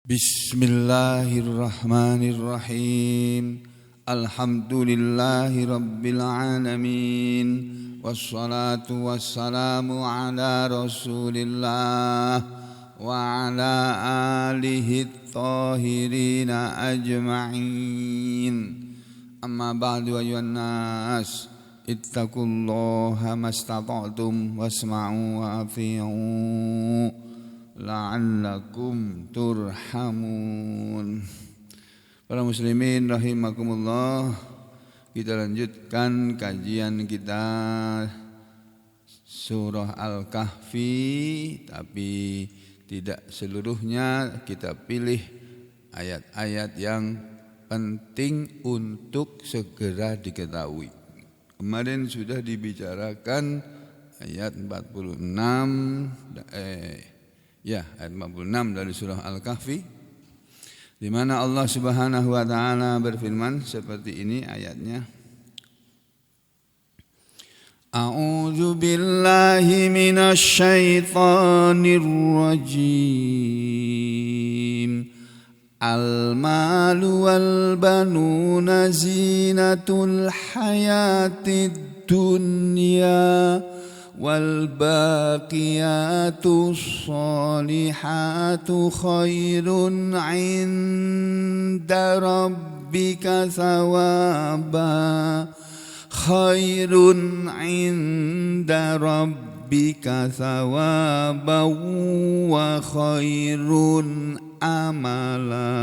Bismillahirrahmanirrahim. Alhamdulillahi rabbil alamin. Wassalatu wassalamu ala rasulillah wa ala alihi thahirina ajma'in. Amma ba'du ayyuhan nas, ittaqullaha mastata'tum wasma'u wa ati'u la'allakum turhamun. Para muslimin rahimakumullah, kita lanjutkan kajian kita surah Al-Kahfi, tapi tidak seluruhnya, kita pilih ayat-ayat yang penting untuk segera diketahui. Kemarin sudah dibicarakan ayat 46 ayat 46 dari surah Al-Kahfi, di mana Allah Subhanahu wa taala berfirman seperti ini ayatnya. A'udzu billahi minasy syaithanir rajim. Al-malu wal banuna zinatul hayatid dunya wal baqiyatus salihatu khairun 'inda rabbika thawaba khairun 'inda rabbika thawaba wa khairun amala.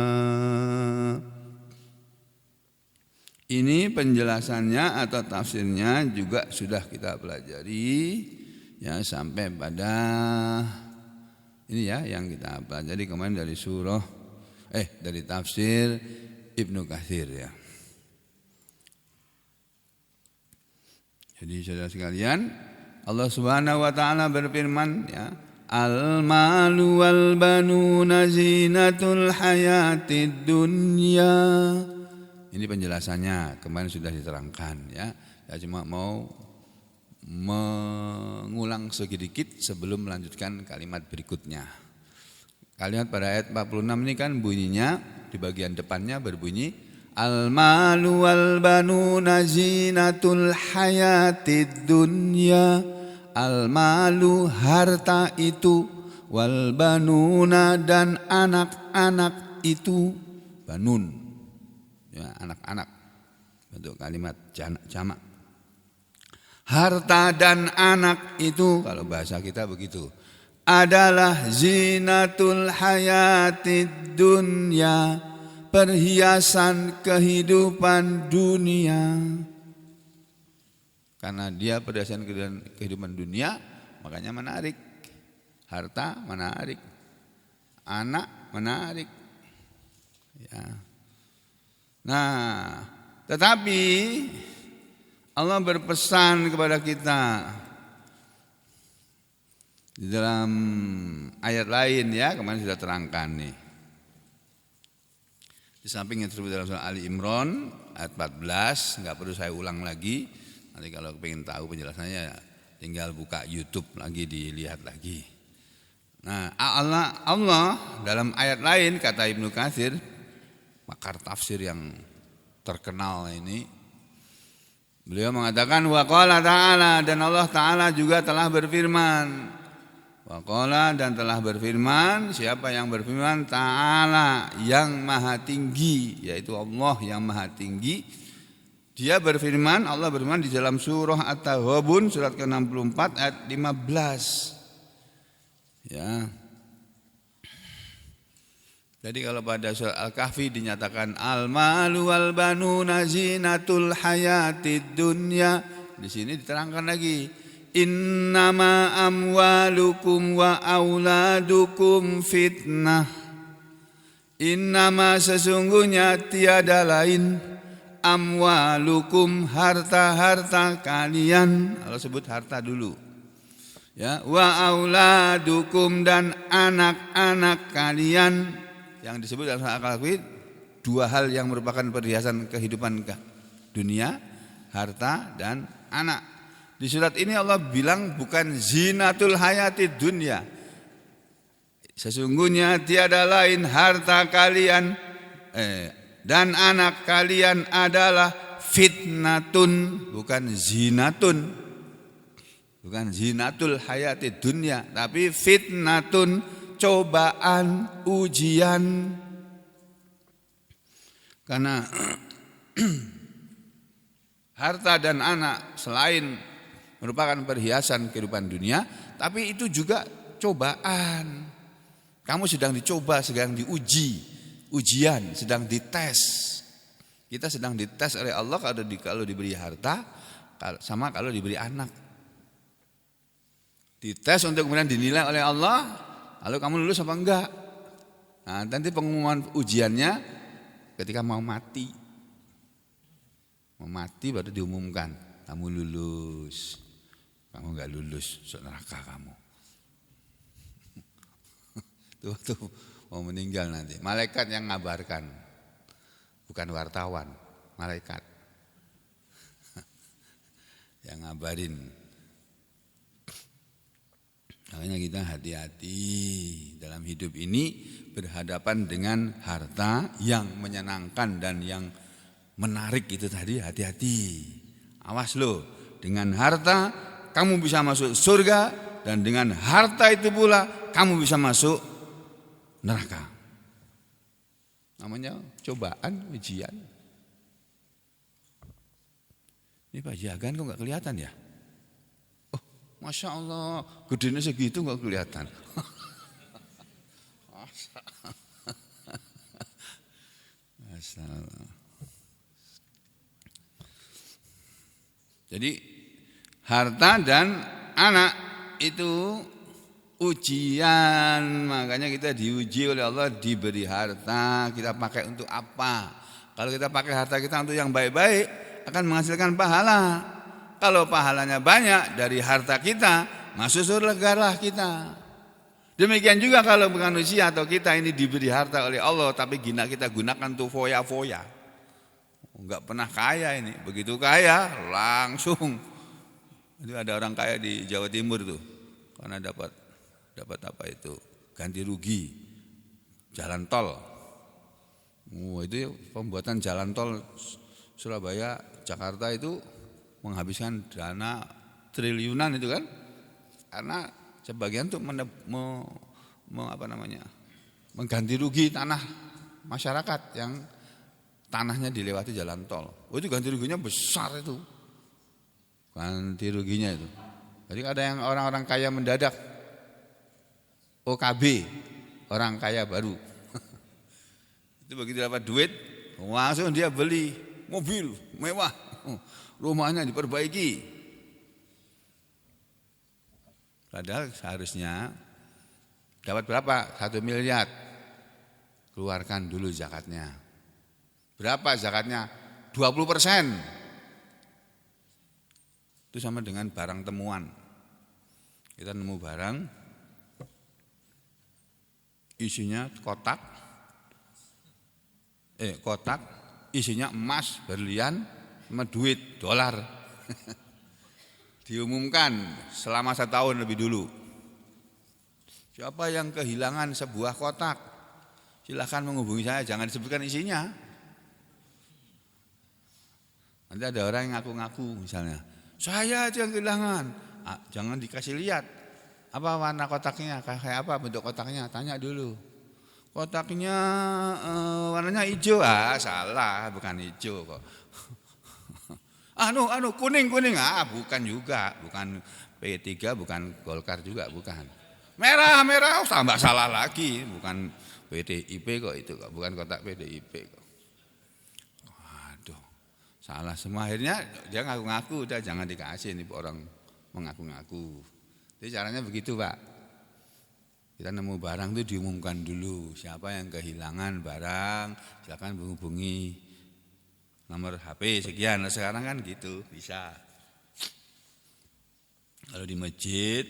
Ini penjelasannya atau tafsirnya juga sudah kita pelajari ya, sampai pada ini ya yang kita pelajari kemarin dari dari tafsir Ibnu Katsir ya. Jadi saudara sekalian, Allah Subhanahu wa taala berfirman ya, al-malu wal banuna zinatul hayatid dunya. Ini penjelasannya, kemarin sudah diterangkan ya. Saya cuma mau mengulang sedikit sebelum melanjutkan kalimat berikutnya. Kalimat pada ayat 46 ini kan bunyinya di bagian depannya berbunyi al-malu wal banuna zinatul hayatid dunya. Al-malu harta itu, wal banuna dan anak-anak itu, banun ya, anak-anak, bentuk kalimat jamak. Harta dan anak itu, kalau bahasa kita begitu, adalah zinatul hayatid dunya, perhiasan kehidupan dunia. Karena dia perhiasan kehidupan dunia, makanya menarik. Harta menarik, anak menarik ya. Nah, tetapi Allah berpesan kepada kita di dalam ayat lain ya, kemarin sudah terangkan nih. Di samping yang tersebut dalam surah Ali Imran ayat 14, enggak perlu saya ulang lagi. Nanti kalau pengen tahu penjelasannya tinggal buka YouTube lagi, dilihat lagi. Nah, Allah dalam ayat lain, kata Ibnu Katsir, pakar tafsir yang terkenal ini, beliau mengatakan waqala ta'ala, dan Allah Ta'ala juga telah berfirman. Waqala, dan telah berfirman. Siapa yang berfirman? Ta'ala, yang maha tinggi, yaitu Allah yang maha tinggi. Dia berfirman, Allah berfirman di dalam surah At-Taghabun surat ke-64 ayat 15 ya. Jadi kalau pada surah Al-Kahfi dinyatakan al-malu wal banuna zinatul hayatid dunya, di sini diterangkan lagi innama amwalukum wa auladukum fitnah. Innama, sesungguhnya, tiada lain, amwalukum, harta-harta kalian. Allah sebut harta dulu ya, wa auladukum, dan anak-anak kalian. Yang disebut dalam Al-Kahfi dua hal yang merupakan perhiasan kehidupan dunia, harta dan anak. Di surat ini Allah bilang bukan zinatul hayatid dunya. Sesungguhnya tiada lain harta kalian dan anak kalian adalah fitnatun, bukan zinatun, bukan zinatul hayati dunia, tapi fitnatun, cobaan, ujian. Karena harta dan anak selain merupakan perhiasan kehidupan dunia, tapi itu juga cobaan. Kamu sedang dicoba, sedang diuji, ujian, sedang dites. Kita sedang dites oleh Allah kalau diberi harta, sama kalau diberi anak. Dites untuk kemudian dinilai oleh Allah, lalu kamu lulus apa enggak. Nah, nanti pengumuman ujiannya ketika mau mati. Mau mati baru diumumkan, kamu lulus, kamu enggak lulus, masuk neraka kamu. Tuh mau meninggal nanti. Malaikat yang ngabarkan, bukan wartawan, malaikat yang ngabarin. Makanya kita hati-hati dalam hidup ini berhadapan dengan harta yang menyenangkan dan yang menarik itu tadi, hati-hati. Awas loh, dengan harta kamu bisa masuk surga dan dengan harta itu pula kamu bisa masuk neraka. Namanya cobaan, ujian. Ini Pak Jagan kok enggak kelihatan ya? Oh, Masya Allah, gedenya segitu enggak kelihatan. Masya Allah. Jadi harta dan anak itu ujian, makanya kita diuji oleh Allah, diberi harta, kita pakai untuk apa? Kalau kita pakai harta kita untuk yang baik-baik, akan menghasilkan pahala. Kalau pahalanya banyak dari harta kita, masuk surga lah kita. Demikian juga kalau manusia atau kita ini diberi harta oleh Allah, tapi kita gunakan untuk foya-foya. Enggak pernah kaya ini, begitu kaya langsung. Itu ada orang kaya di Jawa Timur tuh, karena dapat apa itu, ganti rugi jalan tol. Itu pembuatan jalan tol Surabaya Jakarta itu menghabiskan dana triliunan itu kan, karena sebagian untuk mengganti rugi tanah masyarakat yang tanahnya dilewati jalan tol. Itu ganti ruginya besar itu, ganti ruginya itu. Jadi ada yang orang-orang kaya mendadak, OKB, orang kaya baru. Itu begitu dapat duit, langsung dia beli mobil mewah, rumahnya diperbaiki. Padahal seharusnya dapat berapa? 1 miliar. Keluarkan dulu zakatnya. Berapa zakatnya? 20%. Itu sama dengan barang temuan. Kita nemu barang, isinya kotak, isinya emas, berlian, sama duit, dolar. Diumumkan selama 1 tahun lebih dulu. Siapa yang kehilangan sebuah kotak, silahkan menghubungi saya, jangan disebutkan isinya. Nanti ada orang yang ngaku-ngaku misalnya, saya aja yang kehilangan. Jangan dikasih lihat. Apa warna kotaknya, kayak apa bentuk kotaknya, tanya dulu. Kotaknya warnanya hijau, salah, bukan hijau kok. Kuning, bukan juga, bukan P3, bukan Golkar juga, bukan. Merah, tambah salah lagi, bukan PDIP kok itu kok, bukan kotak PDIP kok. Waduh, salah semua. Akhirnya dia ngaku-ngaku, udah jangan dikasih, ini orang mengaku-ngaku. Jadi caranya begitu Pak. Kita nemu barang itu diumumkan dulu, siapa yang kehilangan barang, silakan menghubungi nomor HP sekian. Nah, sekarang kan gitu, bisa. Kalau di masjid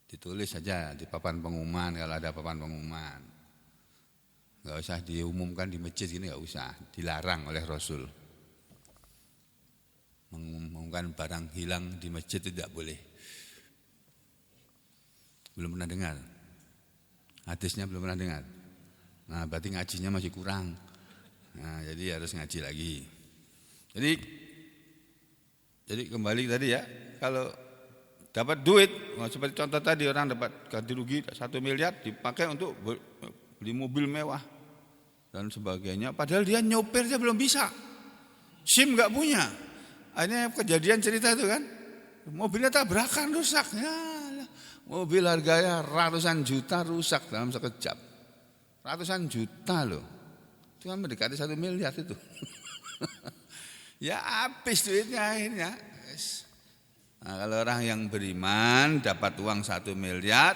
ditulis saja di papan pengumuman, kalau ada papan pengumuman. Enggak usah diumumkan di masjid gini, enggak usah, dilarang oleh Rasul. Mengumumkan barang hilang di masjid tidak boleh. Belum pernah dengar. Hadisnya belum pernah dengar. Nah, berarti ngajinya masih kurang. Nah, jadi harus ngaji lagi. Jadi kembali tadi ya, kalau dapat duit, seperti contoh tadi orang dapat ganti rugi 1 miliar dipakai untuk beli mobil mewah dan sebagainya. Padahal dia nyopirnya belum bisa, SIM nggak punya. Akhirnya kejadian cerita itu kan, mobilnya tabrakan rusak. Ya, mobil harganya ratusan juta rusak dalam sekejap. Ratusan juta loh, itu kan mendekati 1 miliar itu. Ya habis duitnya akhirnya. Nah, kalau orang yang beriman dapat uang 1 miliar,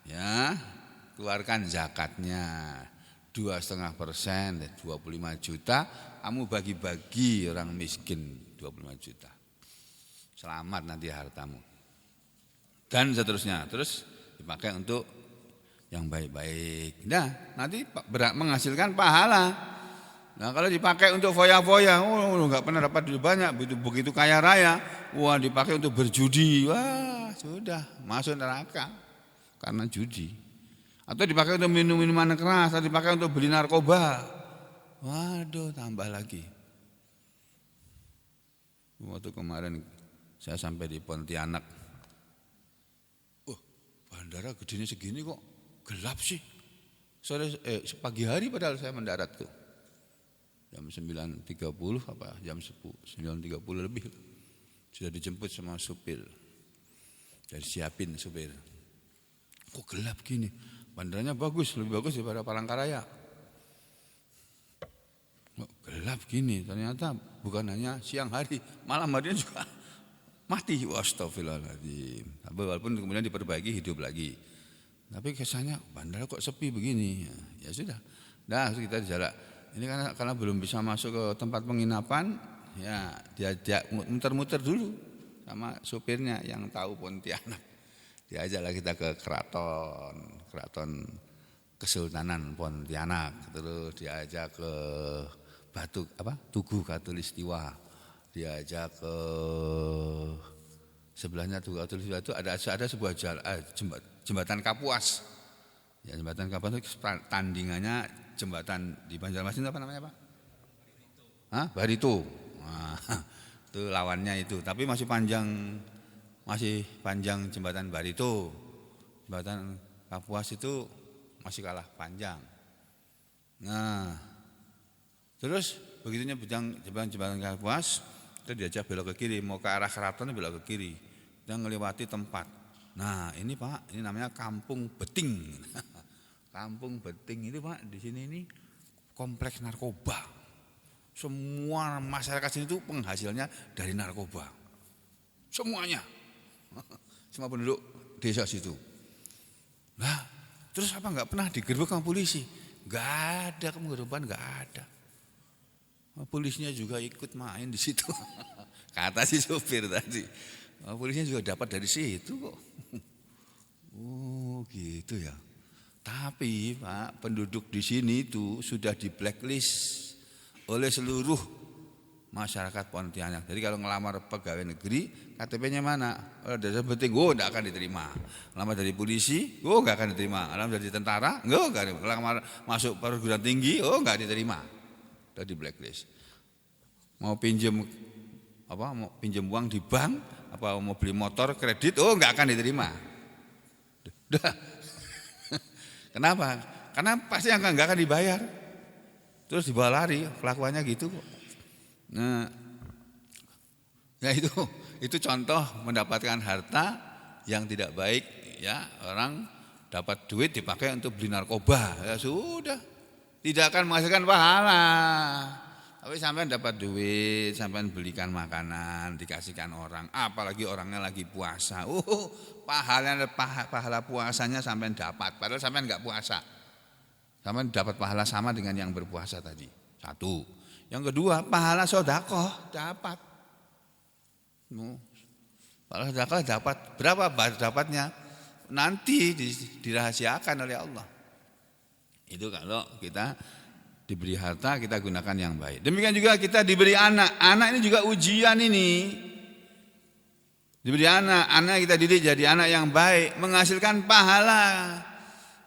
ya keluarkan zakatnya 2,5%, 25 juta, kamu bagi-bagi orang miskin 25 juta. Selamat nanti hartamu. Dan seterusnya, terus dipakai untuk yang baik-baik. Nah, nanti menghasilkan pahala. Nah, kalau dipakai untuk foya-foya, enggak pernah dapat duit banyak, begitu kaya raya, wah dipakai untuk berjudi, wah sudah masuk neraka karena judi. Atau dipakai untuk minum minuman keras, atau dipakai untuk beli narkoba, waduh tambah lagi. Waktu kemarin saya sampai di Pontianak, bandara gedenya segini kok gelap sih. Pagi hari padahal saya mendarat tuh. Jam 9.30 apa jam 9.30 lebih sudah dijemput sama supir, dari siapin supir. Kok gelap gini? Bandaranya bagus, lebih bagus daripada Palangkaraya. Kok gelap gini? Ternyata bukan hanya siang hari, malam harinya juga mati. Astagfirullahaladzim. Walaupun kemudian diperbaiki hidup lagi, tapi kesannya bandara kok sepi begini. Ya sudah, dah kita jalan. Ini karena belum bisa masuk ke tempat penginapan, ya diajak muter-muter dulu sama supirnya yang tahu Pontianak. Diajaklah kita ke keraton Kesultanan Pontianak, terus diajak ke Tugu Katulistiwa, diajak ke sebelahnya Tugu Katulistiwa itu ada sebuah jembatan Kapuas. Ya, jembatan Kapuas itu tandingannya jembatan di Banjarmasin apa namanya Pak? Barito. Nah, itu lawannya itu, tapi masih panjang jembatan Barito. Jembatan Kapuas itu masih kalah panjang. Nah, terus begitunya jembatan Kapuas, kita diajak belok ke kiri, mau ke arah keraton belok ke kiri. Kita melewati tempat. Nah, ini Pak, ini namanya Kampung Beting. Kampung Beting ini Pak, di sini ini kompleks narkoba. Semua masyarakat sini itu penghasilnya dari narkoba. Semuanya. Semua penduduk desa situ. Nah, terus apa enggak pernah digerebek sama polisi? Enggak ada penggerebekan, enggak ada. Polisinya juga ikut main di situ. Kata si supir tadi. Polisinya juga dapat dari situ kok. Oh, gitu ya. Tapi Pak, penduduk di sini itu sudah di blacklist oleh seluruh masyarakat Pontianak. Jadi kalau ngelamar pegawai negeri, KTP-nya mana? Desa Beting, enggak akan diterima. Ngelamar dari polisi, enggak akan diterima. Ngelamar dari tentara, enggak diterima. Ngelamar masuk perguruan tinggi, enggak diterima. Sudah di blacklist. Mau pinjam uang di bank, apa mau beli motor kredit, enggak akan diterima. Udah. Kenapa? Karena pasti enggak akan dibayar. Terus dibawa lari, kelakuannya gitu kok. Nah, ya itu contoh mendapatkan harta yang tidak baik ya. Orang dapat duit dipakai untuk beli narkoba, ya sudah. Tidak akan menghasilkan pahala. Tapi sampean dapat duit, sampean belikan makanan, dikasihkan orang, apalagi orangnya lagi puasa. Pahala puasanya sampean dapat, padahal sampean enggak puasa. Sampean dapat pahala sama dengan yang berpuasa tadi. Satu. Yang kedua, pahala sedekah dapat. Pahala sedekah dapat. Berapa dapatnya? Nanti dirahasiakan oleh Allah. Itu kalau kita diberi harta, kita gunakan yang baik. Demikian juga kita diberi anak. Anak ini juga ujian ini. Diberi anak kita didik jadi anak yang baik, menghasilkan pahala.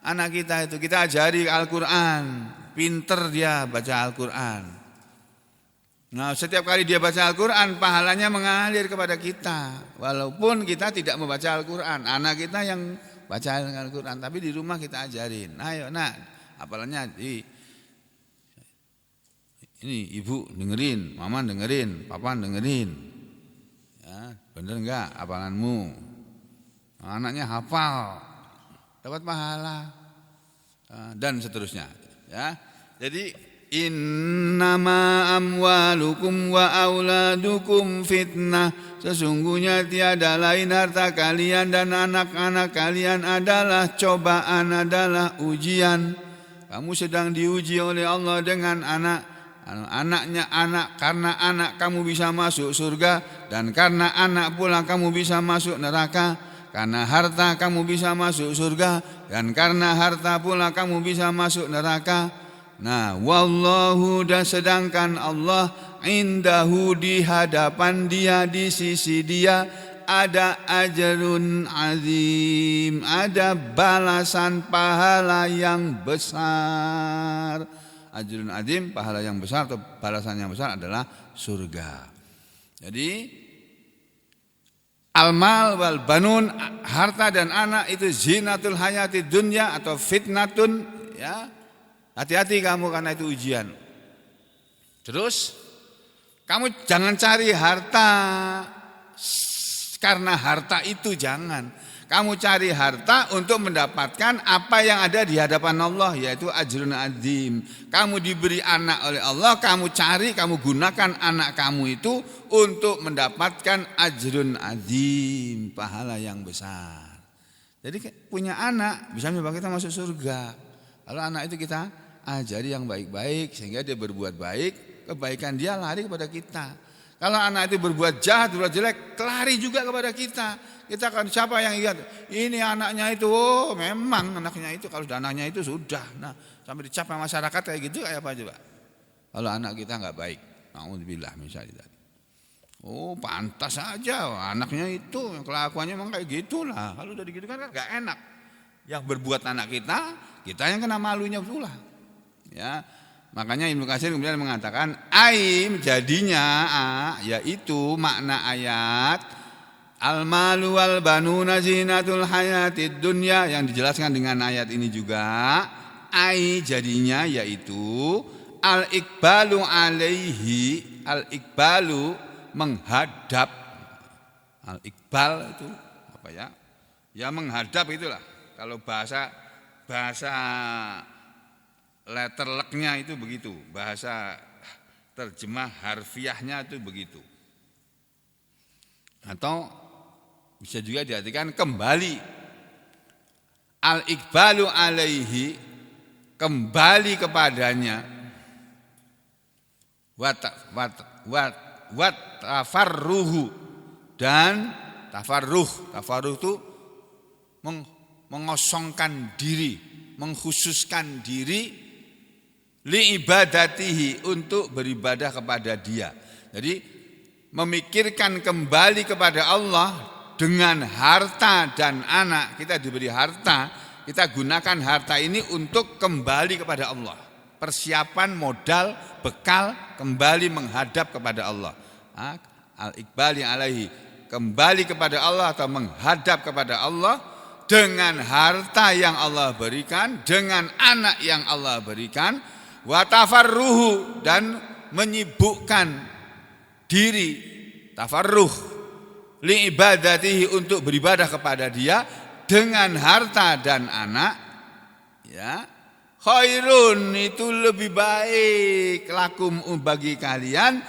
Anak kita itu kita ajari Al-Qur'an, pinter dia baca Al-Qur'an. Nah, setiap kali dia baca Al-Qur'an, pahalanya mengalir kepada kita. Walaupun kita tidak membaca Al-Qur'an, anak kita yang baca Al-Qur'an, tapi di rumah kita ajarin. Ayo, nak, apalanya ini ibu dengerin, mama dengerin, papa dengerin. Ya, bener enggak hafalanmu? Anaknya hafal, dapat pahala, dan seterusnya. Ya, jadi innama amwalukum wa auladukum fitnah. Sesungguhnya tiada lain harta kalian dan anak-anak kalian adalah cobaan, adalah ujian. Kamu sedang diuji oleh Allah dengan anaknya anak, karena anak kamu bisa masuk surga, dan karena anak pula kamu bisa masuk neraka. Karena harta kamu bisa masuk surga, dan karena harta pula kamu bisa masuk neraka. Nah, wallahu, dan sedangkan Allah indahu, di hadapan dia, di sisi dia ada ajrun azim, ada balasan pahala yang besar. Ajrun azim, pahala yang besar atau balasan yang besar adalah surga. Jadi al-mal wal banun, harta dan anak itu zinatul hayati dunya atau fitnatun, ya. Hati-hati kamu karena itu ujian. Terus kamu jangan cari harta karena harta itu, jangan. Kamu cari harta untuk mendapatkan apa yang ada di hadapan Allah, yaitu ajrun azim. Kamu diberi anak oleh Allah, kamu cari, kamu gunakan anak kamu itu untuk mendapatkan ajrun azim, pahala yang besar. Jadi punya anak bisa menyebabkan kita masuk surga. Kalau anak itu kita ajari yang baik-baik sehingga dia berbuat baik, kebaikan dia lari kepada kita. Kalau anak itu berbuat jahat, berbuat jelek, lari juga kepada kita. Kita kan siapa yang ingat? Ini anaknya itu, oh memang anaknya itu. Kalau sudah anaknya itu sudah. Nah, sampai dicap masyarakat kayak gitu kayak apa coba? Kalau anak kita enggak baik, naudzubillah misalnya. Oh, pantas saja anaknya itu, kelakuannya memang kayak gitulah. Kalau udah gitu kan enggak enak. Yang berbuat anak kita yang kena malunya pula. Ya, makanya Ibnu Katsir kemudian mengatakan aim jadinya yaitu makna ayat al-malu wal banuna zinatul hayatid dunya yang dijelaskan dengan ayat ini juga jadinya yaitu al-iqbalu alaihi, al-iqbalu menghadap, al-iqbal itu apa ya? Ya menghadap itulah. Kalau bahasa letterleknya itu begitu, bahasa terjemah harfiahnya itu begitu. Atau bisa juga diartikan kembali. Al-iqbalu alaihi, kembali kepadanya. Wat tafarruhu, dan tafarruh itu mengosongkan diri, mengkhususkan diri li ibadatihi, untuk beribadah kepada dia. Jadi memikirkan kembali kepada Allah dengan harta dan anak. Kita diberi harta, kita gunakan harta ini untuk kembali kepada Allah. Persiapan modal, bekal kembali menghadap kepada Allah. Al-iqbali alaihi, kembali kepada Allah atau menghadap kepada Allah dengan harta yang Allah berikan, dengan anak yang Allah berikan, wa tafarruhu, dan menyibukkan diri, tafarruh li ibadatihi, untuk beribadah kepada dia dengan harta dan anak, ya. Khairun, itu lebih baik lakum, bagi kalian,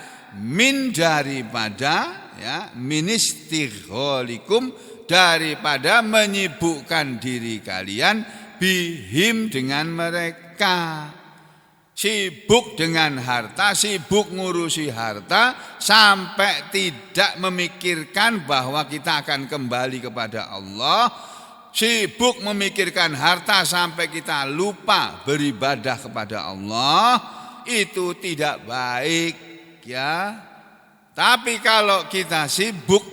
min, daripada, ya, min istigholikum, daripada menyibukkan diri kalian, bihim, dengan mereka. Sibuk dengan harta, sibuk ngurusi harta, sampai tidak memikirkan bahwa kita akan kembali kepada Allah. Sibuk memikirkan harta sampai kita lupa beribadah kepada Allah. Itu tidak baik, ya. Tapi kalau kita sibuk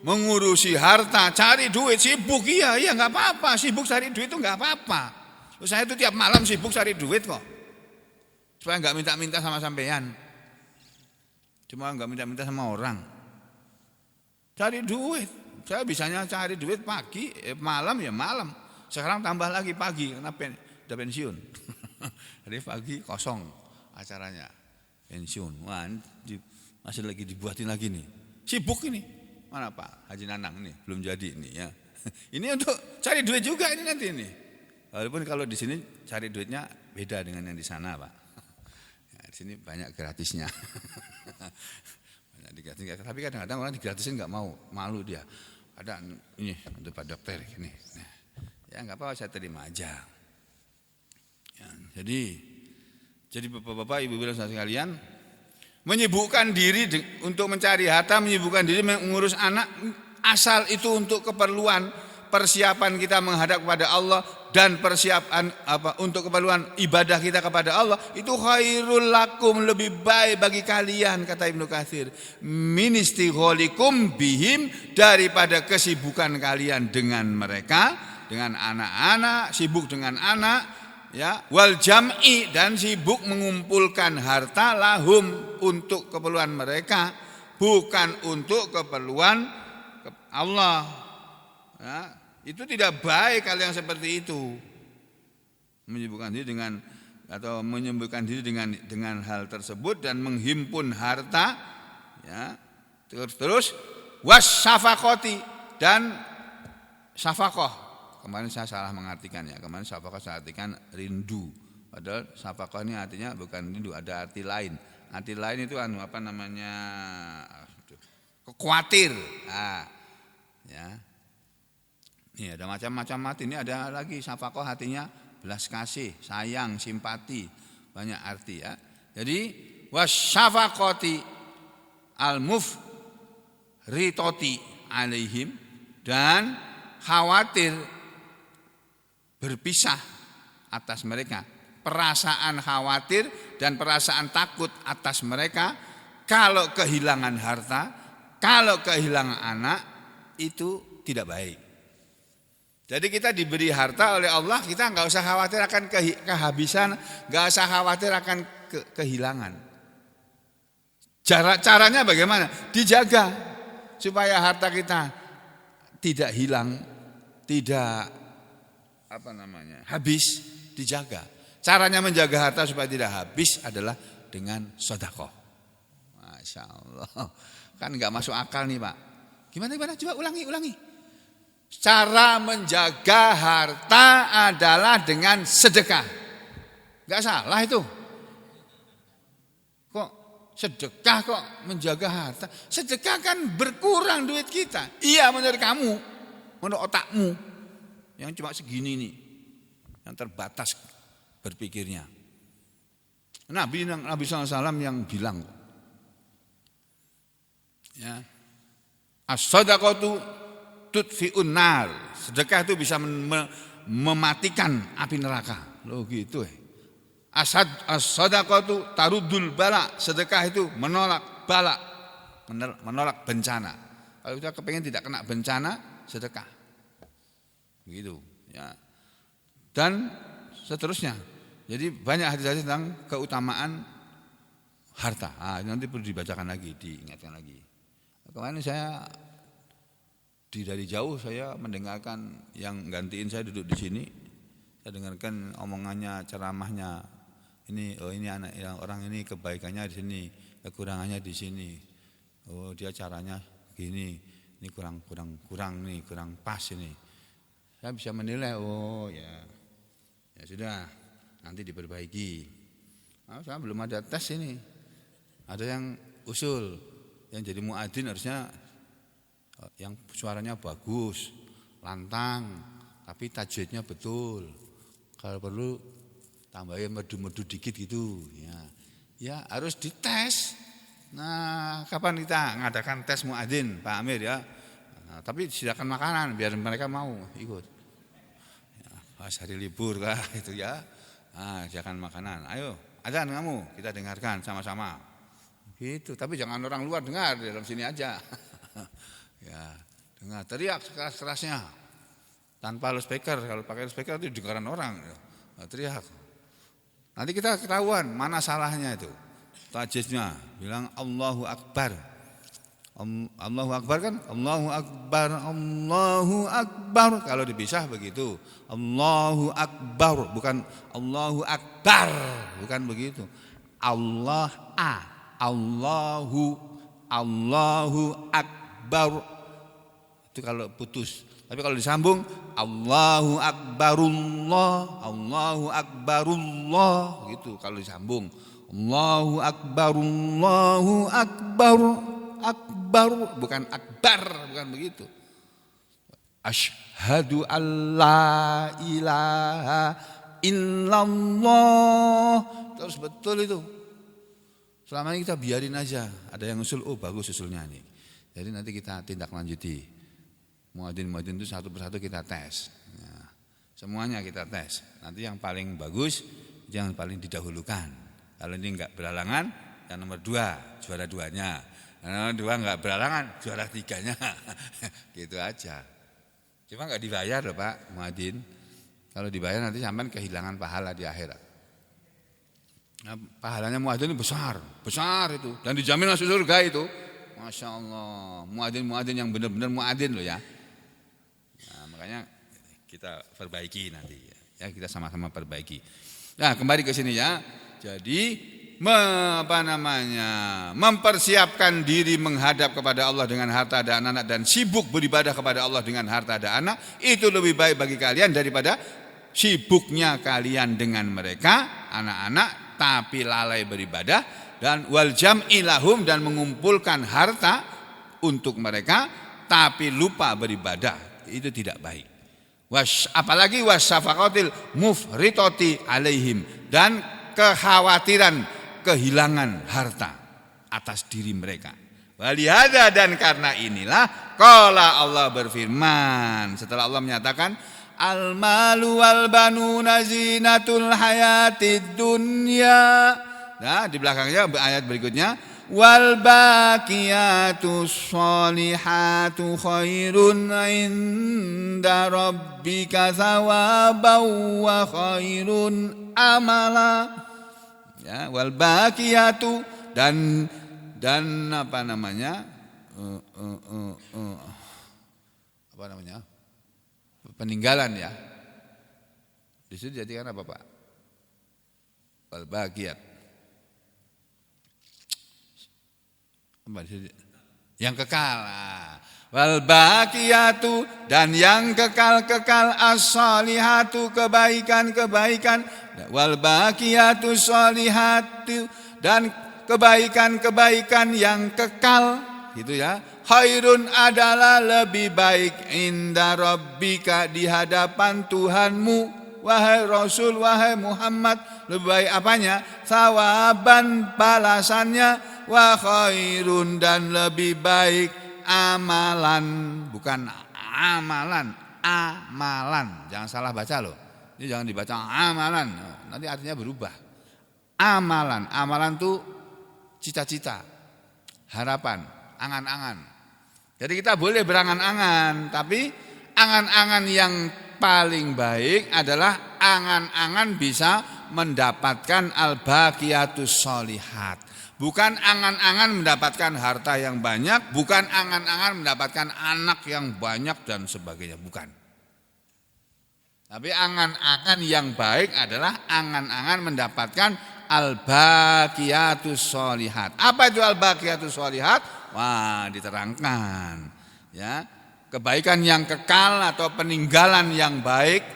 mengurusi harta, cari duit, sibuk, iya nggak apa-apa, sibuk cari duit itu nggak apa-apa. Saya itu tiap malam sibuk cari duit kok, supaya nggak minta-minta sama sampean, cuma nggak minta-minta sama orang. Cari duit, saya bisanya cari duit pagi, malam ya malam. Sekarang tambah lagi pagi, karena udah pensiun. Jadi pagi kosong acaranya, pensiun. Wah, masih lagi dibuatin lagi nih, sibuk ini. Mana Pak Haji Nanang nih, belum jadi ini ya. Ini untuk cari duit juga ini nanti ini. Walaupun kalau di sini cari duitnya beda dengan yang di sana Pak. Ya, di sini banyak gratisnya. Banyak digratis, tapi kadang-kadang orang digratisin nggak mau, malu dia. Ada ini untuk Pak Dokter ini. Nah, ya nggak apa-apa, saya terima aja. Ya, jadi bapak-bapak, ibu-ibu sekalian, menyibukkan diri untuk mencari harta, menyibukkan diri mengurus anak, asal itu untuk keperluan persiapan kita menghadap kepada Allah dan persiapan untuk keperluan ibadah kita kepada Allah, itu khairul lakum, lebih baik bagi kalian, kata Ibnu Katsir, min istigholikum bihim, daripada kesibukan kalian dengan mereka, dengan anak-anak, sibuk dengan anak, ya, wal jam'i, dan sibuk mengumpulkan harta lahum, untuk keperluan mereka, bukan untuk keperluan Allah. Ya, itu tidak baik kalau yang seperti itu. Menyibukkan diri dengan atau menyibukkan diri dengan hal tersebut dan menghimpun harta, ya. Terus wasyafaqati, dan syafaqah. Kemarin saya salah mengartikan ya. Kemarin syafaqah saya artikan rindu. Padahal syafaqah ini artinya bukan rindu, ada arti lain. Arti lain itu khawatir. Nah, ya. Ini ada macam-macam arti. Ini ada lagi syafaqah, artinya belas kasih, sayang, simpati, banyak arti ya. Jadi wasyafaqati al-mufritati alaihim, dan khawatir berpisah atas mereka, perasaan khawatir dan perasaan takut atas mereka kalau kehilangan harta, kalau kehilangan anak, itu tidak baik. Jadi kita diberi harta oleh Allah, kita nggak usah khawatir akan kehabisan, nggak usah khawatir akan kehilangan. Caranya bagaimana? Dijaga supaya harta kita tidak hilang, tidak habis, dijaga. Caranya menjaga harta supaya tidak habis adalah dengan sedekah. Masya Allah, kan nggak masuk akal nih Pak. Gimana? Coba ulangi. Cara menjaga harta adalah dengan sedekah. Nggak salah itu. Kok sedekah kok menjaga harta? Sedekah kan berkurang duit kita. Iya, menurut kamu, menurut otakmu yang cuma segini nih, yang terbatas berpikirnya. Nabi SAW yang bilang, ya, as-shadaqatu tudfi'un nar, sedekah itu bisa mematikan api neraka. Loh gitu. As-shadaqatu taruddul bala, sedekah itu menolak bala, menolak bencana. Kalau kita kepengen tidak kena bencana, sedekah. Begitu, ya. Dan seterusnya. Jadi banyak hadis-hadis tentang keutamaan harta. Nanti perlu dibacakan lagi, diingatkan lagi. Kemarin saya dari jauh saya mendengarkan yang gantiin saya duduk di sini. Saya dengarkan omongannya, ceramahnya. Ini anak yang orang ini kebaikannya di sini, kekurangannya di sini. Oh, dia caranya gini. Ini kurang nih, kurang pas ini. Saya bisa menilai, oh ya sudah, nanti diperbaiki. Saya belum ada tes ini. Ada yang usul, yang jadi muadzin harusnya yang suaranya bagus, lantang, tapi tajwidnya betul. Kalau perlu tambahin merdu-merdu dikit gitu, ya harus dites. Nah, kapan kita ngadakan tes muadzin, Pak Amir ya? Nah, tapi silakan makanan biar mereka mau ikut. Pas hari libur kah itu ya? Silakan makanan. Ayo, azan kamu, kita dengarkan sama-sama. Gitu. Tapi jangan orang luar dengar, di dalam sini aja. Ya, Nah, teriak keras-kerasnya tanpa loudspeaker. Kalau pakai loudspeaker itu dengaran orang. Nah, teriak. Nanti kita ketahuan mana salahnya itu. Tajiznya bilang Allahu Akbar. Allahu Akbar kan? Allahu Akbar, Allahu Akbar. Kalau dipisah begitu. Allahu Akbar, bukan Allahu Akbar, bukan begitu. Allahu Akbar. Itu kalau putus. Tapi kalau disambung Allahu Akbarullah, Allahu Akbarullah gitu kalau disambung. Allahu Akbarullahu Akbar. Akbar bukan akbar, bukan begitu. Asyhadu alla ilaha illallah. Terus betul itu. Selama ini kita biarin aja. Ada yang usul, oh bagus usulnya nih. Jadi nanti kita tindak lanjuti. Muadzin-muadzin itu satu persatu kita tes. Nah, semuanya kita tes. Nanti yang paling bagus, yang paling didahulukan. Kalau ini enggak beralangan, yang nomor 2, juara 2-nya. Yang nomor 2 enggak beralangan, juara 3-nya. Gitu aja. Cuma enggak dibayar loh Pak muadzin. Kalau dibayar nanti sampean kehilangan pahala di akhirat. Nah, pahalanya muadzin itu besar itu. Dan dijamin masuk surga itu. Masya Allah, muadzin yang benar-benar muadzin loh ya. Nah, makanya kita perbaiki nanti ya, kita sama-sama perbaiki. Nah, kembali ke sini ya. Jadi mempersiapkan diri menghadap kepada Allah dengan harta dan anak dan sibuk beribadah kepada Allah dengan harta dan anak itu lebih baik bagi kalian daripada sibuknya kalian dengan mereka anak-anak tapi lalai beribadah dan wal jam'i lahum dan mengumpulkan harta untuk mereka tapi lupa beribadah itu tidak baik. Apalagi wasyafaqatil mufritati alaihim dan kekhawatiran kehilangan harta atas diri mereka. Walihada dan karena inilah qala Allah berfirman setelah Allah menyatakan al-malu wal banuna zinatul hayatid dunya. Nah, di belakangnya ayat berikutnya wal baqiyatus sholihatu khairun inda rabbika thawaban wa khairun amala. Ya, wal baqiyatu dan apa namanya? Peninggalan ya. Di situ jadikan apa, Pak? Wal baqiyat. Yang kekal. Wal baqiyatu dan yang kekal-kekal as-sholihatu kebaikan-kebaikan wal baqiyatu sholihatu dan kebaikan-kebaikan yang kekal gitu ya. Khairun adalah lebih baik inda rabbika di hadapan Tuhanmu wahai Rasul wahai Muhammad lebih baik apanya? Sawaban balasannya wa khairun dan lebih baik amalan bukan amalan jangan salah baca loh ini jangan dibaca amalan nanti artinya berubah amalan tuh cita-cita harapan angan-angan jadi kita boleh berangan-angan tapi angan-angan yang paling baik adalah angan-angan bisa mendapatkan al-baqiyatus sholihat. Bukan angan-angan mendapatkan harta yang banyak, bukan angan-angan mendapatkan anak yang banyak dan sebagainya, bukan. Tapi angan-angan yang baik adalah angan-angan mendapatkan al-baqiyatus sholihat. Apa itu al-baqiyatus sholihat? Wah, diterangkan. Ya, kebaikan yang kekal atau peninggalan yang baik.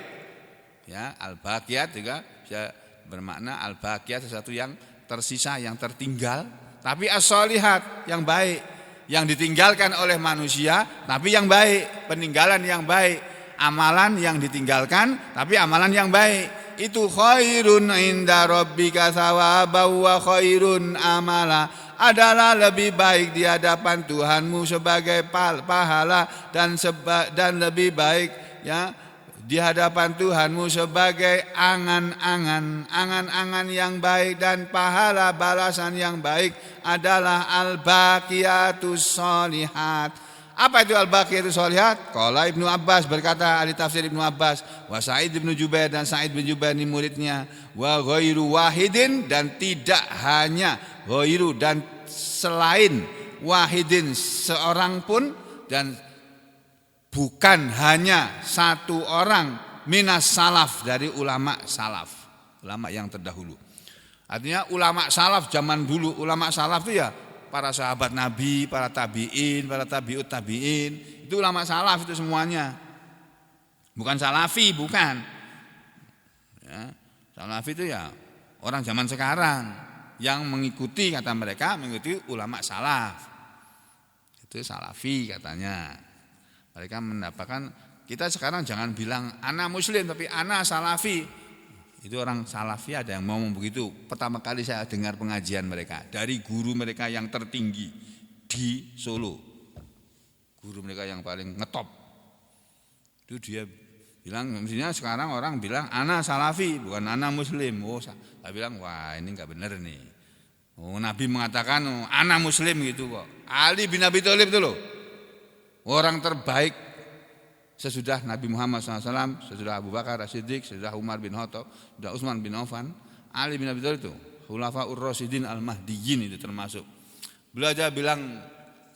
Ya, al-baqiyat juga bisa bermakna al-baqiyat sesuatu yang tersisa yang tertinggal tapi as-sholihat yang baik yang ditinggalkan oleh manusia tapi yang baik peninggalan yang baik amalan yang ditinggalkan tapi amalan yang baik itu khairun inda rabbika thawaban wa khairun amala adalah lebih baik di hadapan Tuhanmu sebagai pahala dan lebih baik ya di hadapan Tuhanmu sebagai angan-angan yang baik dan pahala balasan yang baik adalah al-baqiyatus sholihat Apa itu al-baqiyatus sholihat? Qala Ibnu Abbas, berkata ahli tafsir Ibnu Abbas, wa Sa'id bin Jubair, dan Sa'id bin Jubair ini muridnya, wa ghairu wahidin, dan tidak hanya ghairu, dan selain wahidin seorang pun, dan bukan hanya satu orang minas salaf, dari ulama salaf, ulama yang terdahulu. Artinya ulama salaf zaman dulu, ulama salaf itu ya para sahabat Nabi, para tabi'in, para tabi'ut tabi'in, itu ulama salaf itu semuanya. Bukan salafi, bukan. Ya, salafi itu ya orang zaman sekarang yang mengikuti, kata mereka, mengikuti ulama salaf. Itu salafi katanya. Mereka mendapatkan, kita sekarang jangan bilang ana muslim, tapi ana salafi. Itu orang salafi ada yang ngomong begitu. Pertama kali saya dengar pengajian mereka dari guru mereka yang tertinggi di Solo. Guru mereka yang paling ngetop. Itu dia bilang, mestinya sekarang orang bilang ana salafi, bukan ana muslim. Oh, saya bilang wah ini enggak benar nih. Oh, Nabi mengatakan ana muslim gitu kok. Ali bin Abi Thalib itu loh, orang terbaik sesudah Nabi Muhammad SAW, sesudah Abu Bakar As-Siddiq, sesudah Umar bin Khattab, sesudah Utsman bin Affan, Ali bin Abi Thalib itu Khulafaur Rasyidin Al-Mahdiyyin itu termasuk. Beliau aja bilang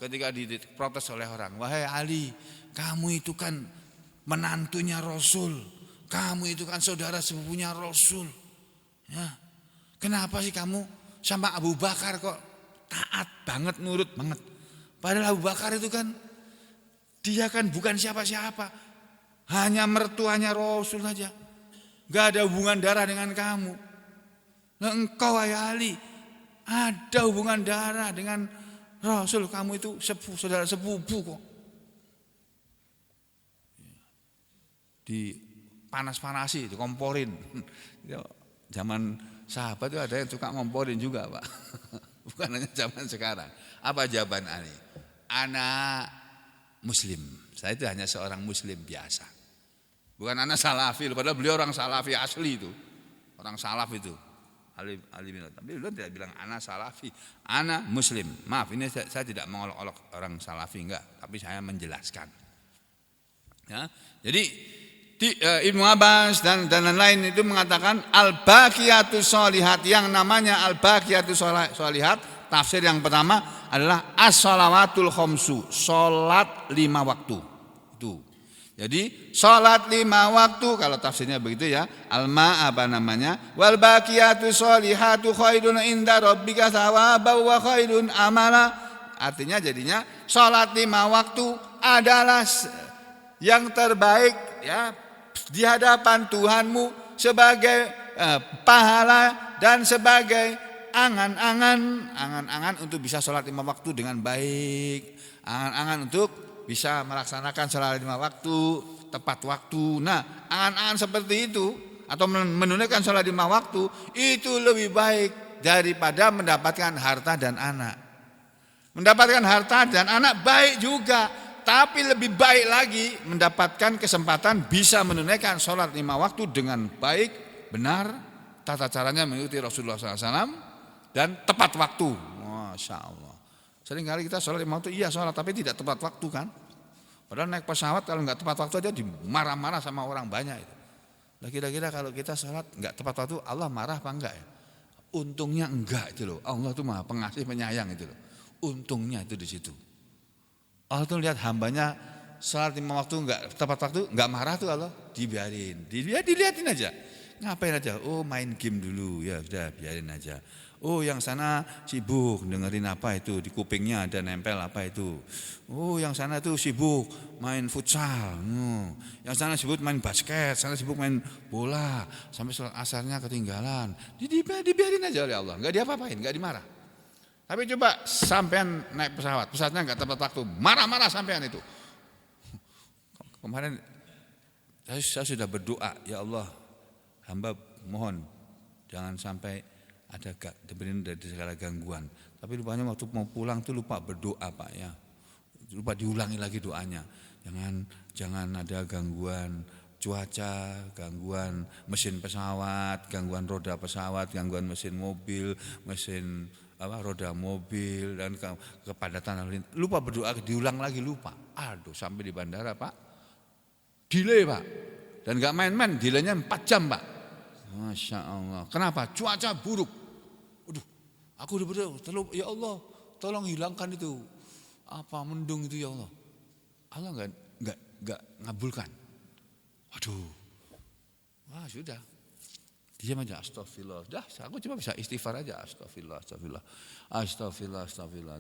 ketika diprotes oleh orang, wahai Ali, kamu itu kan menantunya Rasul, kamu itu kan saudara sepupunya Rasul, ya, kenapa sih kamu sama Abu Bakar kok taat banget, nurut banget? Padahal Abu Bakar itu kan, dia kan bukan siapa-siapa, hanya mertuanya Rasul saja, gak ada hubungan darah dengan kamu. Nah, engkau ya Ali, ada hubungan darah dengan Rasul, kamu itu saudara sepupu kok. Dipanas-panasi, dikomporin. Zaman sahabat itu ada yang suka ngomporin juga, Pak. Bukan hanya zaman sekarang. Apa jawaban Ali? Anak muslim, saya itu hanya seorang muslim biasa. Bukan anak salafi, padahal beliau orang salafi asli itu. Orang salaf itu. Ali bin Abi, tapi beliau tidak bilang anak salafi, anak muslim. Maaf, ini saya tidak mengolok-olok orang salafi, enggak, tapi saya menjelaskan. Ya, jadi Ibnu Abbas dan lain-lain itu mengatakan al-baqiyatus sholihat, yang namanya al-baqiyatus sholihat, tafsir yang pertama adalah as-shalawatul khamsu, salat 5 waktu. Itu. Jadi salat 5 waktu, kalau tafsirnya begitu ya, alma apa namanya? Wal baqiyatus sholihatu khairun inda rabbika thawaban wa khairun amala. Artinya jadinya salat 5 waktu adalah yang terbaik ya di hadapan Tuhanmu sebagai pahala dan sebagai angan-angan untuk bisa sholat 5 waktu dengan baik, angan-angan untuk bisa melaksanakan sholat 5 waktu tepat waktu. Nah, angan-angan seperti itu atau menunaikan sholat 5 waktu itu lebih baik daripada mendapatkan harta dan anak. Mendapatkan harta dan anak baik juga, tapi lebih baik lagi mendapatkan kesempatan bisa menunaikan sholat 5 waktu dengan baik, benar, tata caranya mengikuti Rasulullah SAW dan tepat waktu. Masya Allah. Seringkali kita sholat 5 waktu, iya sholat, tapi tidak tepat waktu kan. Padahal naik pesawat kalau nggak tepat waktu aja dimarah-marah sama orang banyak itu. Nah, kira-kira kalau kita sholat nggak tepat waktu, Allah marah apa enggak ya? Untungnya enggak itu loh. Allah itu Maha Pengasih Penyayang itu loh. Untungnya itu di situ. Allah tuh lihat hambanya sholat 5 waktu enggak tepat waktu, enggak marah tuh Allah, dibiarin. Dilihatin aja. Ngapain aja? Oh, main game dulu. Ya sudah, biarin aja. Oh, yang sana sibuk dengerin apa itu, di kupingnya ada nempel apa itu. Oh, yang sana tuh sibuk main futsal. Yang sana sibuk main basket, sana sibuk main bola. Sampai sholat asarnya ketinggalan. Dibiarin aja oleh Allah, enggak diapa-apain, enggak dimarah. Tapi coba sampean naik pesawatnya enggak tepat waktu, marah-marah sampean itu. Kemarin saya sudah berdoa, ya Allah, hamba mohon jangan sampai ada dari segala gangguan. Tapi rupanya waktu mau pulang tuh lupa berdoa, Pak ya. Lupa diulangi lagi doanya. Jangan ada gangguan cuaca, gangguan mesin pesawat, gangguan roda pesawat, gangguan mesin mobil, mesin roda mobil dan kepadatan lalu lintas. Lupa berdoa, diulang lagi lupa. Aduh, sampai di bandara Pak, delay Pak, dan nggak main-main, delaynya 4 jam Pak. Masya Allah. Kenapa? Cuaca buruk. Aduh, aku udah berdoa, ya Allah, tolong hilangkan itu mendung itu ya Allah. Allah nggak ngabulkan. Waduh, wah sudah, diam aja, astagfirullah. Dah, aku cuma bisa istighfar aja, astagfirullah.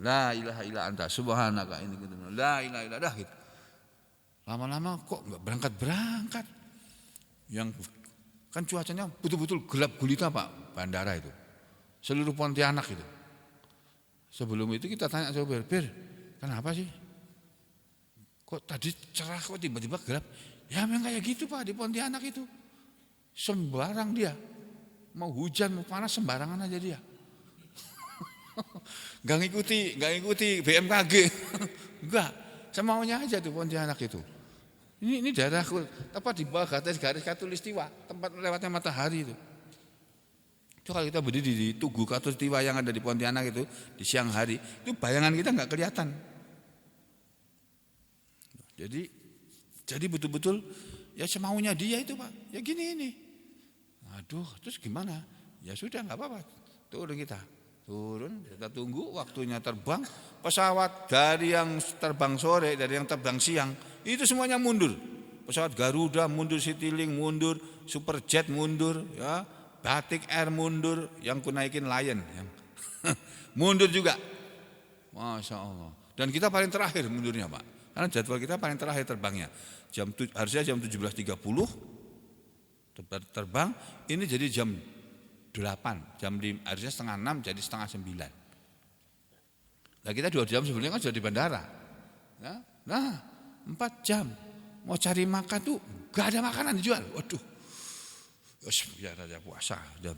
La ilaha illa anta, subhanaka ini gitu. La ilaha illa dah gitu. Lama-lama kok nggak berangkat. Yang kan cuacanya betul-betul gelap gulita Pak, bandara itu. Seluruh Pontianak itu. Sebelum itu kita tanya sopir, kenapa sih? Kok tadi cerah, kok tiba-tiba gelap? Ya memang kayak gitu Pak di Pontianak itu. Sembarang dia. Mau hujan, mau panas, sembarangan aja dia. Gak ngikuti BMKG. Enggak, semaunya aja tuh Pontianak itu. Ini daerah di bawah garis Katulistiwa, tempat lewatnya matahari itu. Itu kalau kita berdiri di Tugu Katulistiwa yang ada di Pontianak itu di siang hari, itu bayangan kita nggak kelihatan. Jadi betul-betul ya semaunya dia itu Pak. Ya gini. Aduh, terus gimana? Ya sudah nggak apa-apa. Turun, kita tunggu waktunya terbang. Pesawat dari yang terbang sore, dari yang terbang siang, itu semuanya mundur. Pesawat Garuda mundur, Citylink mundur, Superjet mundur, ya, Batik Air mundur, yang kunaikin Lion mundur juga. Masya Allah. Dan kita paling terakhir mundurnya Pak. Karena jadwal kita paling terakhir terbangnya. Harusnya jam 17.30 terbang, ini jadi jam 8, jam 5, harusnya setengah 6 jadi setengah 9. Nah kita 2 jam sebelumnya kan sudah di bandara. Nah 4 jam mau cari makan tuh gak ada makanan dijual. Waduh, biar aja puasa, udah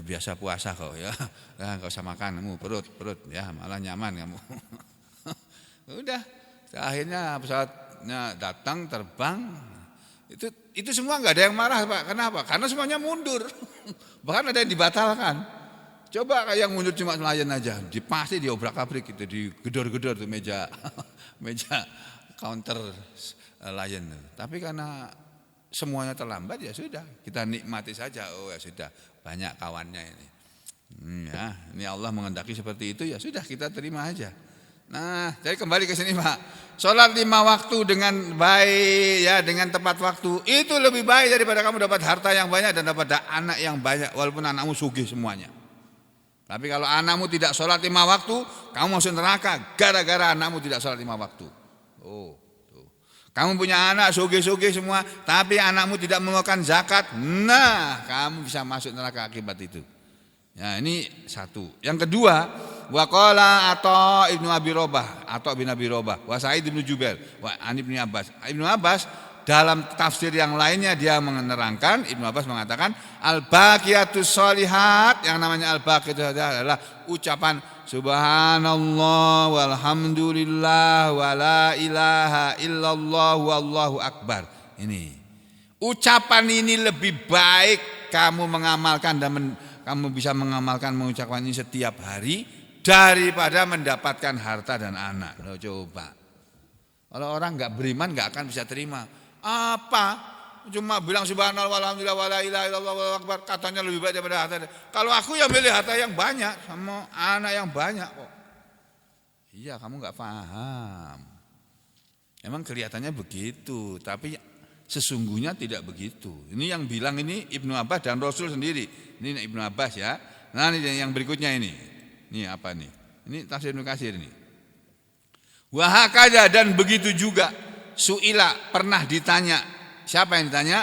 biasa puasa kok ya. Nah gak usah makan kamu, perut ya, malah nyaman kamu. Udah, akhirnya pesawatnya datang terbang. Itu semua nggak ada yang marah Pak. Kenapa? Karena semuanya mundur. Bahkan ada yang dibatalkan. Coba kayak yang mundur cuma Lion aja, pasti diobrak-abrik itu, digedor-gedor tuh meja counter Lion. Tapi karena semuanya terlambat ya sudah, kita nikmati saja. Oh ya sudah, banyak kawannya ini. Ya, ini Allah menghendaki seperti itu ya sudah kita terima aja. Nah, jadi kembali ke sini Pak. Sholat 5 waktu dengan baik ya, dengan tepat waktu itu lebih baik daripada kamu dapat harta yang banyak dan dapat anak yang banyak walaupun anakmu sugih semuanya. Tapi kalau anakmu tidak sholat 5 waktu, kamu masuk neraka gara-gara anakmu tidak sholat 5 waktu. Oh, tuh. Kamu punya anak sugih-sugih semua, tapi anakmu tidak mengeluarkan zakat, nah kamu bisa masuk neraka akibat itu. Ya, ini satu. Yang kedua, waqala Atha ibnu Abi Robah, Atha bin Abi Robah, wa Sa'id bin Jubair, wa An Ibnu Abbas. Ibnu Abbas dalam tafsir yang lainnya dia menerangkan, Ibnu Abbas mengatakan al-baqiyatus sholihat, yang namanya al-baqiyatus adalah ucapan subhanallah walhamdulillah wa la ilaha illallah wallahu akbar. Ini. Ucapan ini lebih baik kamu mengamalkan dan kamu bisa mengamalkan mengucapkan ini setiap hari daripada mendapatkan harta dan anak. Loh, coba. Kalau orang enggak beriman enggak akan bisa terima. Apa? Cuma bilang subhanallah walhamdulillah wala ilaha illallah wallahu akbar, katanya lebih baik daripada harta. Kalau aku yang milih harta yang banyak sama anak yang banyak kok. Iya, kamu enggak paham. Emang kelihatannya begitu, tapi sesungguhnya tidak begitu. Ini yang bilang ini Ibnu Abbas dan Rasul sendiri. Ini Ibnu Abbas ya. Nah ini yang berikutnya ini. Ini apa nih? Ini tafsir Ibnu Katsir ini. Wa hakada, dan begitu juga suila, pernah ditanya. Siapa yang ditanya?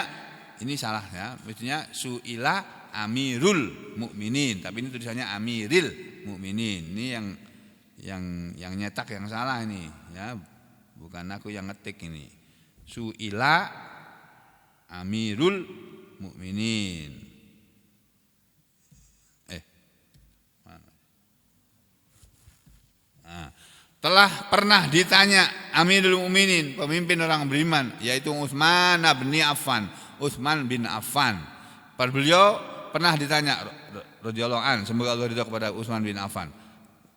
Ini salah ya. Mestinya suila Amirul Mukminin, tapi ini tulisannya Amiril Mukminin. Ini yang nyetak yang salah ini ya. Bukan aku yang ngetik ini. Suila Amirul Mukminin. Telah pernah ditanya Amirul Mukminin, pemimpin orang beriman, yaitu Utsman bin Affan. Utsman bin Affan. Beliau pernah ditanya radhiyallahu an, semoga Allah ridha kepada Utsman bin Affan.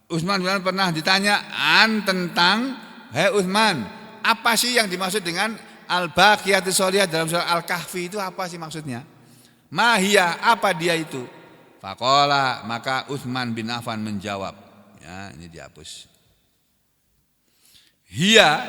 Utsman bin Affan pernah ditanya tentang, "Hai Utsman, apa sih yang dimaksud dengan al-baqiyatus sholihah dalam surah Al-Kahfi itu apa sih maksudnya? Mahiyah, apa dia itu?" Faqala, maka Utsman bin Affan menjawab. Ya, ini dihapus. Dia,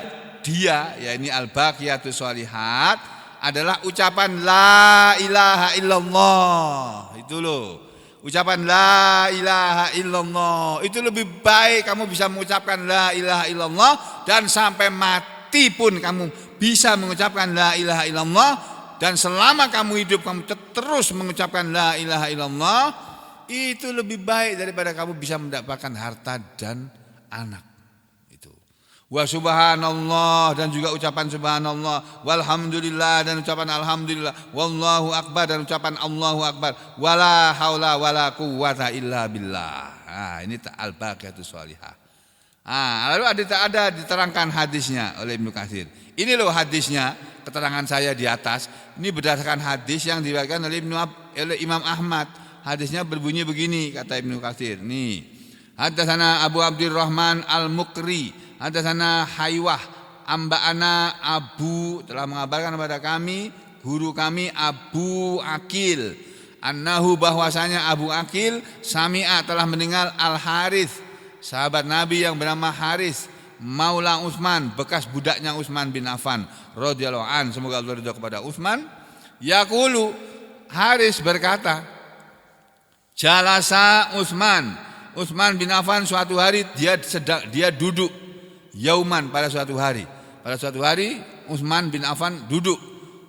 ya ini al-baqiyatus sholihat adalah ucapan la ilaha illallah. Itu loh. Ucapan la ilaha illallah itu lebih baik kamu bisa mengucapkan la ilaha illallah dan sampai mati pun kamu bisa mengucapkan la ilaha illallah, dan selama kamu hidup kamu terus mengucapkan la ilaha illallah, itu lebih baik daripada kamu bisa mendapatkan harta dan anak. Itu. Wa subhanallah, dan juga ucapan subhanallah, walhamdulillah, dan ucapan alhamdulillah, wallahu akbar, dan ucapan Allahu akbar, wala haula wala quwwata illa billah. Nah, ini al-baqiyatus sholihah. Lalu ada diterangkan hadisnya oleh Ibnu Katsir. Ini loh hadisnya, keterangan saya di atas. Ini berdasarkan hadis yang diriwayatkan oleh Imam Ahmad. Hadisnya berbunyi begini, kata Ibnu Katsir. Nih, hadatsana Abu Abdurrahman Al-Mukri, hadatsana Haywah, amba'ana Abu, telah mengabarkan kepada kami guru kami Abu Akil, annahu, bahwasanya Abu Akil sami'a, telah mendengar Al-Harits, sahabat Nabi yang bernama Haris, Maula Utsman, bekas budaknya Utsman bin Affan radhiyallahu an, semoga Allah ridha kepada Utsman. Yaqulu, Haris berkata, jalasa Utsman bin Affan suatu hari dia duduk, yauman, pada suatu hari Utsman bin Affan duduk,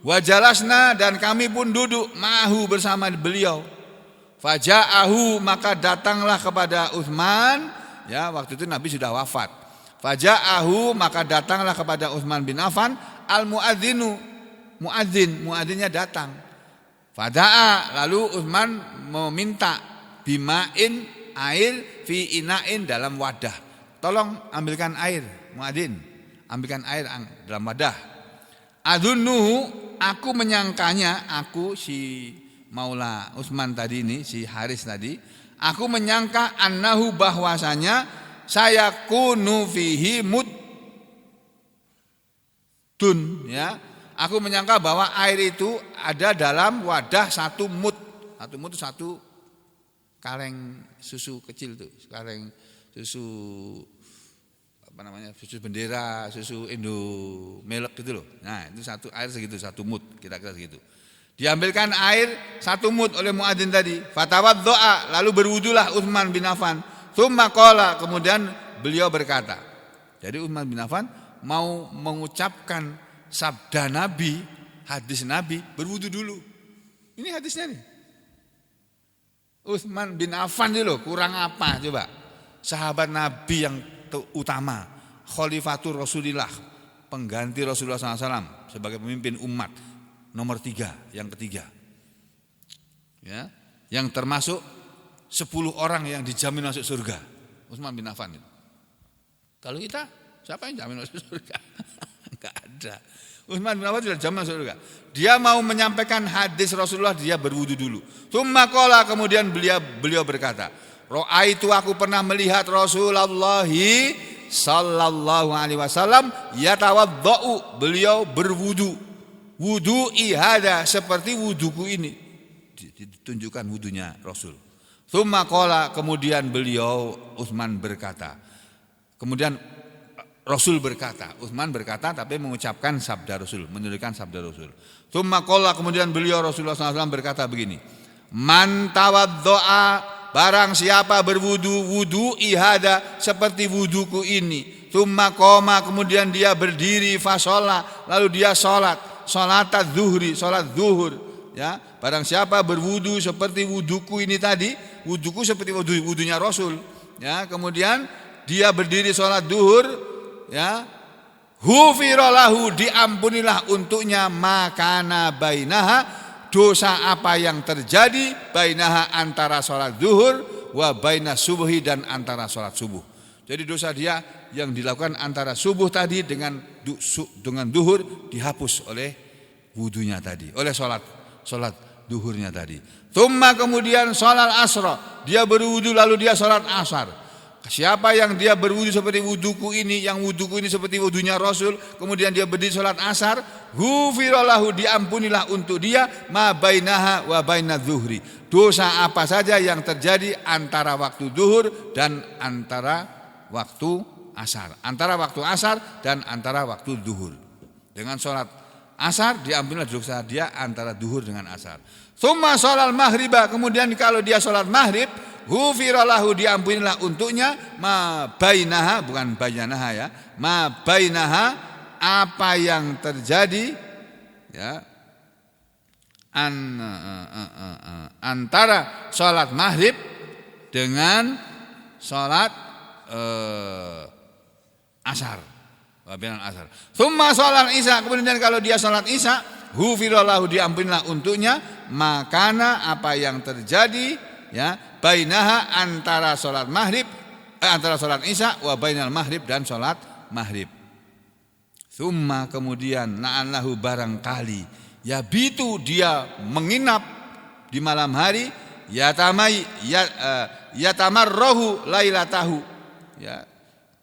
wajalasna, dan kami pun duduk, ma'ahu, bersama beliau. Faja'ahu, maka datanglah kepada Utsman, ya waktu itu Nabi sudah wafat. Faja'ahu, maka datanglah kepada Utsman bin Affan al-muadzinu, muadzinnya datang. Fada'a, lalu Utsman meminta bima'in, air, fi ina'in, dalam wadah. Tolong ambilkan air, muadzin, ambilkan air dalam wadah. Adunnuhu, aku menyangkanya, aku si Maula Utsman tadi ini, si Haris tadi, aku menyangka annahu, bahwasanya saya kunu fihi muddun, ya. Aku menyangka bahwa air itu ada dalam wadah satu mud. Satu mud itu satu kaleng susu kecil tuh, kaleng susu apa namanya, susu bendera, susu Indomelek gitu loh. Nah, itu satu air segitu, satu mud, kira-kira segitu. Diambilkan air satu mud oleh muadzin tadi. Fatawaddoa, lalu berwudulah Utsman bin Affan. Tsumma qala, kemudian beliau berkata. Jadi Utsman bin Affan mau mengucapkan sabda Nabi, hadis Nabi, berwudu dulu. Ini hadisnya nih. Utsman bin Affan itu loh, kurang apa coba? Sahabat Nabi yang utama, Khalifatur Rasulillah, pengganti Rasulullah SAW sebagai pemimpin umat, nomor 3, yang ketiga. Ya, yang termasuk 10 orang yang dijamin masuk surga. Utsman bin Affan itu. Kalau kita, siapa yang jamin masuk surga? Enggak ada. Utsman bin Affan sudah jamin masuk surga. Dia mau menyampaikan hadis Rasulullah, dia berwudu dulu. Tsumma qala, kemudian beliau berkata, Ra'aitu, aku pernah melihat Rasulullah sallallahu alaihi wasallam yatawaddau, beliau berwudu. Wudu'i hada, seperti wuduku ini. Ditunjukkan wudunya Rasul. Tsumma qala, kemudian beliau Utsman berkata. Kemudian Rasul berkata, Utsman berkata tapi mengucapkan sabda Rasul, menunjukkan sabda Rasul. Tsumma qala, kemudian beliau Rasulullah SAW berkata begini, man tawaddoa, barang siapa berwudu, wudu ihada, seperti wuduku ini. Tsumma qoma, kemudian dia berdiri, fasola, lalu dia sholat, sholatat zuhri, sholat zuhur. Ya, barang siapa berwudu seperti wuduku ini tadi, wuduku seperti wudunya Rasul. Ya, kemudian dia berdiri sholat zuhur, ya, hufira lahu, diampunilah untuknya makana bainaha, dosa apa yang terjadi, bainaha, antara sholat zuhur, wa baina subuhi, dan antara sholat subuh. Jadi dosa dia yang dilakukan antara subuh tadi dengan duhur dihapus oleh wudunya tadi, oleh sholat duhurnya tadi. Tsumma kemudian sholat asra, dia berwudu lalu dia sholat asar. Siapa yang dia berwudu seperti wuduku ini, yang wuduku ini seperti wudunya Rasul, kemudian dia berdiri sholat asar, ghufira lahu, diampunilah untuk dia ma bainaha wa bainadz zuhri, dosa apa saja yang terjadi antara waktu duhur dan antara waktu asar, antara waktu asar dan antara waktu duhur. Dengan sholat asar diampunilah dosa dia antara duhur dengan asar. Tsumma sholal maghriba, kemudian kalau dia sholat maghrib, ghufira lahu, diampunilah untuknya ma bainaha, bukan bayanaha ya, ma bainaha, apa yang terjadi ya antara sholat maghrib dengan sholat asar, bagian asar. Tsumma sholat isya, kemudian kalau dia sholat isya, ghufira lahu, diampunilah untuknya makana, apa yang terjadi ya bainaha, antara sholat maghrib antara sholat isya wa bainal maghrib, dan sholat maghrib. Tsumma kemudian na'anlahu, barangkali ya bitu, dia menginap di malam hari, yatamarrahu lailatahu, ya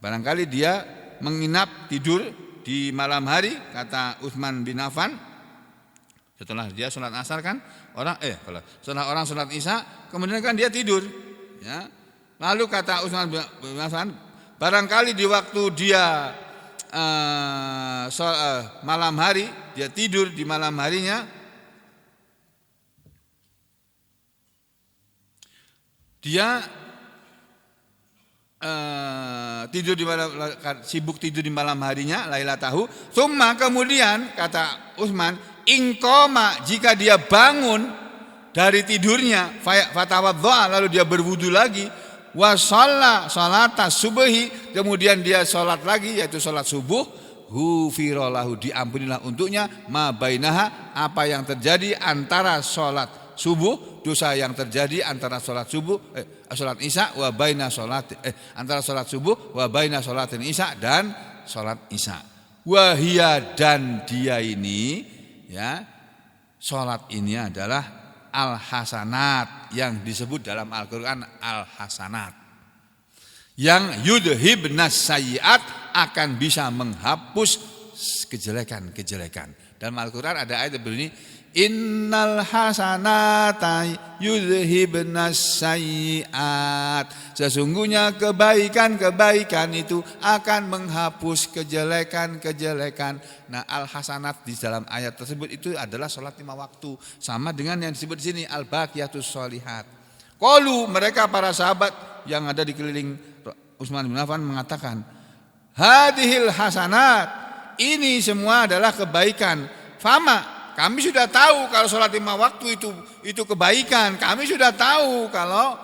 barangkali dia menginap tidur di malam hari, kata Utsman bin Affan. Setelah dia sholat asar kan setelah orang sholat isya, kemudian kan dia tidur ya. Lalu kata Utsman bin Affan, barangkali di waktu dia malam hari, dia tidur di malam harinya, dia sibuk tidur di malam harinya, lailatahu. Tsumma kemudian kata Utsman, ingkoma, jika dia bangun dari tidurnya, fatawaddoa, lalu dia berwudu lagi, wa shalla salata subhi, kemudian dia sholat lagi yaitu sholat subuh, ghufira lahu, diampunilah untuknya ma bainaha, apa yang terjadi antara sholat subuh, dosa yang terjadi antara sholat subuh sholat isya wa baina sholat antara sholat subuh wa baina sholatin isya, dan sholat isya. Wahia, dan dia ini ya, sholat ini adalah al-hasanat, yang disebut dalam Al-Quran al-hasanat, yang yudhibnas sayyiat, akan bisa menghapus kejelekan-kejelekan. Dalam Al-Quran ada ayat berbunyi, innal hasanata yudhibnas sayyiat, sesungguhnya kebaikan-kebaikan itu akan menghapus kejelekan-kejelekan. Nah, al-hasanat di dalam ayat tersebut itu adalah sholat 5 waktu, sama dengan yang disebut di sini al-baqiyatus sholihat. Qalu, mereka para sahabat yang ada di keliling Utsman bin Affan mengatakan, hadhil hasanat, ini semua adalah kebaikan. Fama, kami sudah tahu kalau sholat 5 waktu itu kebaikan. Kami sudah tahu kalau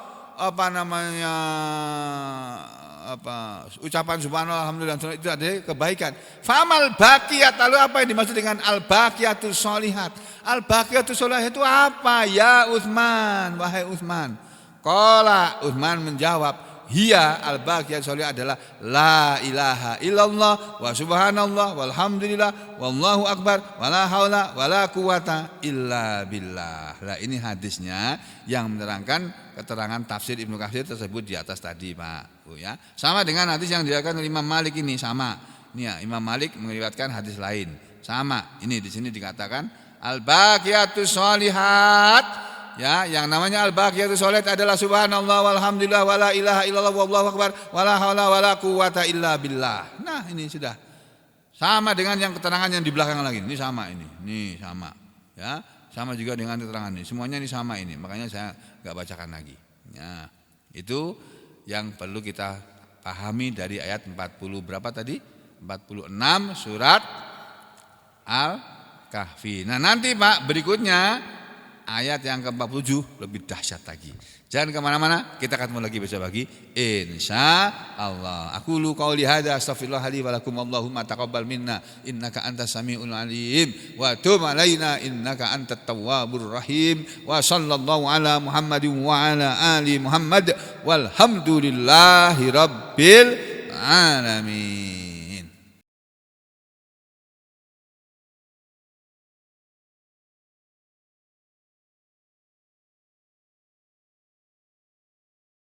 ucapan subhanallah alhamdulillah itu ada kebaikan. Famal baqiyat, lalu apa yang dimaksud dengan al baqiyatus sholihat? Al baqiyatus sholihat itu apa ya Utsman, wahai Utsman? Qala, Utsman menjawab, hiya al-baqiyat sholihat adalah la ilaha illallah wa subhanallah walhamdulillah wallahu akbar wala haula wala quwata illa billah. Nah, ini hadisnya yang menerangkan keterangan tafsir Ibnu Katsir tersebut di atas tadi, Pak. Ya. Sama dengan hadis yang diriwayatkan oleh Imam Malik ini, sama. Ini ya, Imam Malik meriwayatkan hadis lain. Sama. Ini di sini dikatakan al-baqiyatus sholihat. Ya, yang namanya al-baqiyatus sholihat adalah subhanallah walhamdulillah wala ilaha illallah wallahu akbar wala haula wala quwata illa billah. Nah, ini sudah sama dengan yang keterangan yang di belakang lagi. Ini sama ini. Ini sama. Ya, sama juga dengan keterangan ini. Semuanya ini sama ini. Makanya saya enggak bacakan lagi. Ya, itu yang perlu kita pahami dari ayat 40 berapa tadi? 46 surat Al-Kahfi. Nah, nanti Pak berikutnya ayat yang ke-47 lebih dahsyat lagi. Jangan kemana-mana, kita ketemu lagi besok pagi insya Allah. Aku lu qauli hadza astaghfirullah li wa lakum, Allahumma taqabbal minna innaka antas samiul alim wa tub alaina innaka antat tawwabur rahim. Wa sallallahu ala Muhammadin wa ala ali Muhammad walhamdulillahi rabbil alamin.